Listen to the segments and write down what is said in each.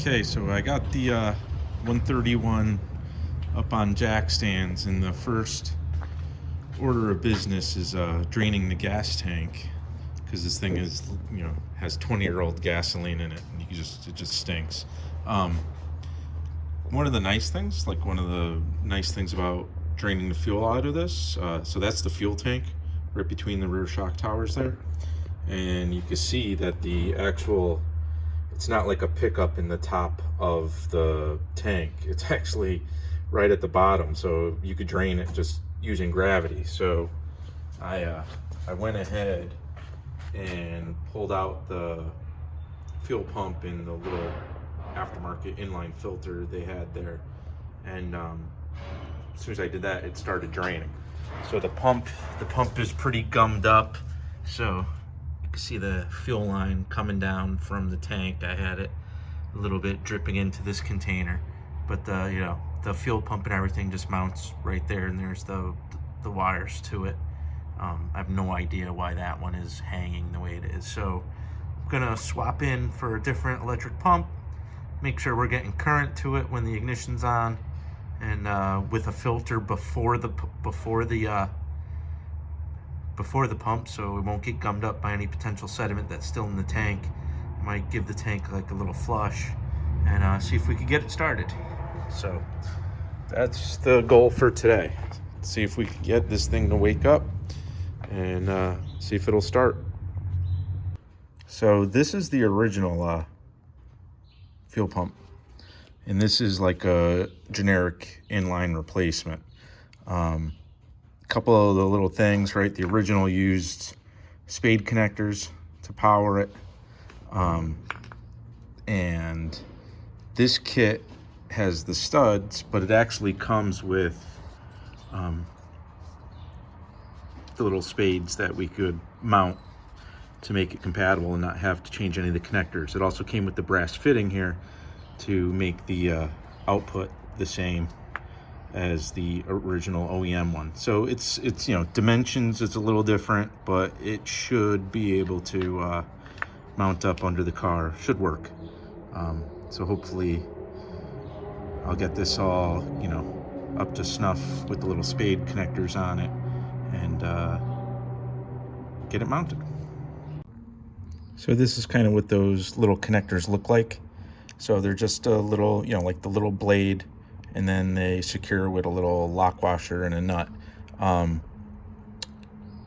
Okay, so I got the 131 up on jack stands, and the first order of business is draining the gas tank, because this thing is, has 20-year-old gasoline in it, and it just stinks. One of the nice things about draining the fuel out of this, so that's the fuel tank right between the rear shock towers there, and you can see that it's not like a pickup in the top of the tank. It's actually right at the bottom, so you could drain it just using gravity. So I went ahead and pulled out the fuel pump and the little aftermarket inline filter they had there, and as soon as I did that, it started draining. So the pump is pretty gummed up, so you can see the fuel line coming down from the tank. I had it a little bit dripping into this container, but the fuel pump and everything just mounts right there, and there's the wires to it. I have no idea why that one is hanging the way it is. So I'm gonna swap in for a different electric pump, make sure we're getting current to it when the ignition's on, and with a filter before the pump, so it won't get gummed up by any potential sediment that's still in the tank. I might give the tank like a little flush and see if we can get it started. So that's the goal for today. See if we can get this thing to wake up and see if it'll start. So this is the original fuel pump, and this is like a generic inline replacement. Couple of the little things, right? The original used spade connectors to power it, and this kit has the studs, but it actually comes with the little spades that we could mount to make it compatible and not have to change any of the connectors. It also came with the brass fitting here to make the output the same as the original OEM one. So it's dimensions, it's a little different, but it should be able to mount up under the car. Should work. So hopefully I'll get this all up to snuff with the little spade connectors on it, and get it mounted. So this is kind of what those little connectors look like. So they're just a little, like the little blade, and then they secure with a little lock washer and a nut.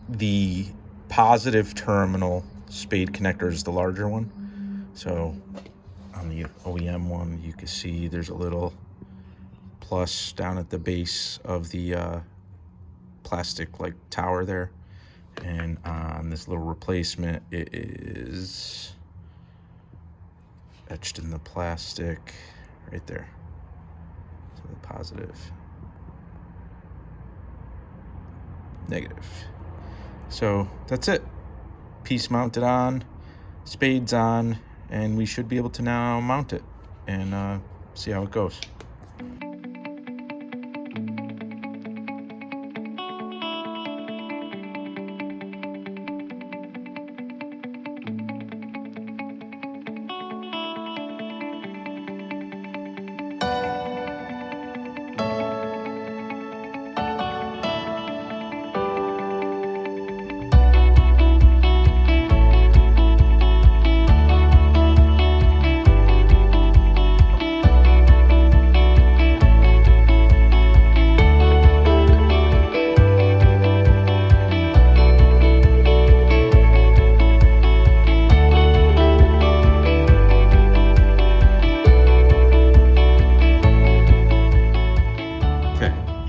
The positive terminal spade connector is the larger one. So on the OEM one, you can see there's a little plus down at the base of the plastic like tower there. And on this little replacement, it is etched in the plastic right there. So the positive, negative. So that's it. Piece mounted on, spades on, and we should be able to now mount it and see how it goes.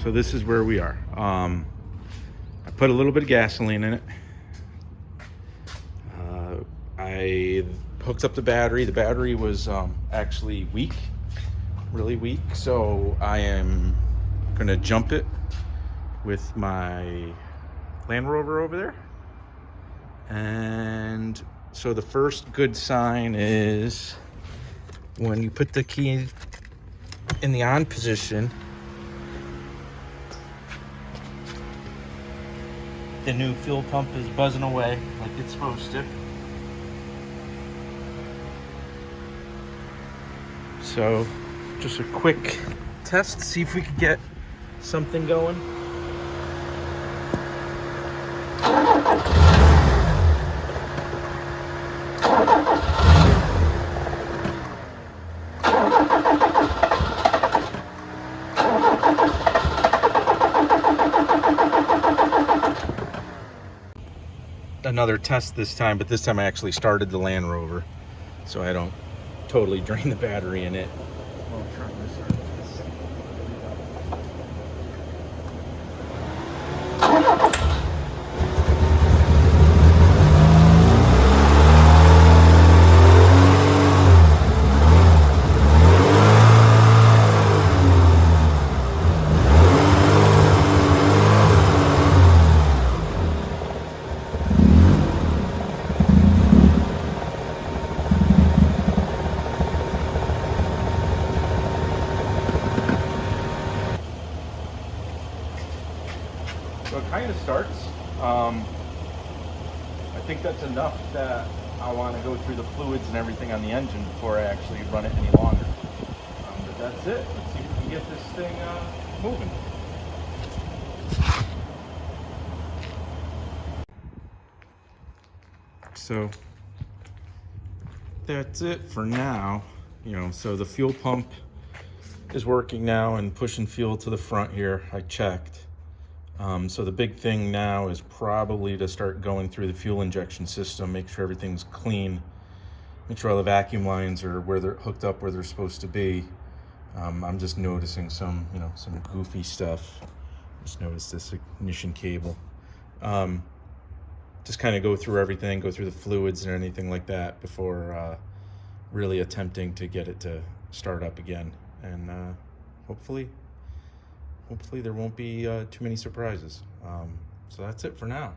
So this is where we are. I put a little bit of gasoline in it. I hooked up the battery. The battery was actually weak, really weak. So I am gonna jump it with my Land Rover over there. And so the first good sign is when you put the key in the on position, the new fuel pump is buzzing away like it's supposed to. So just a quick test, see if we could get something going. Another test this time, but this time I actually started the Land Rover, so I don't totally drain the battery in it. While trying to start this. So it kind of starts. I think that's enough that I want to go through the fluids and everything on the engine before I actually run it any longer. But that's it. Let's see if we can get this thing moving. So that's it for now. So the fuel pump is working now and pushing fuel to the front here. I checked. So the big thing now is probably to start going through the fuel injection system, make sure everything's clean, make sure all the vacuum lines are where they're hooked up where they're supposed to be. I'm just noticing some goofy stuff. Just noticed this ignition cable. Just kind of go through everything, go through the fluids and anything like that before really attempting to get it to start up again. And hopefully there won't be too many surprises. So that's it for now.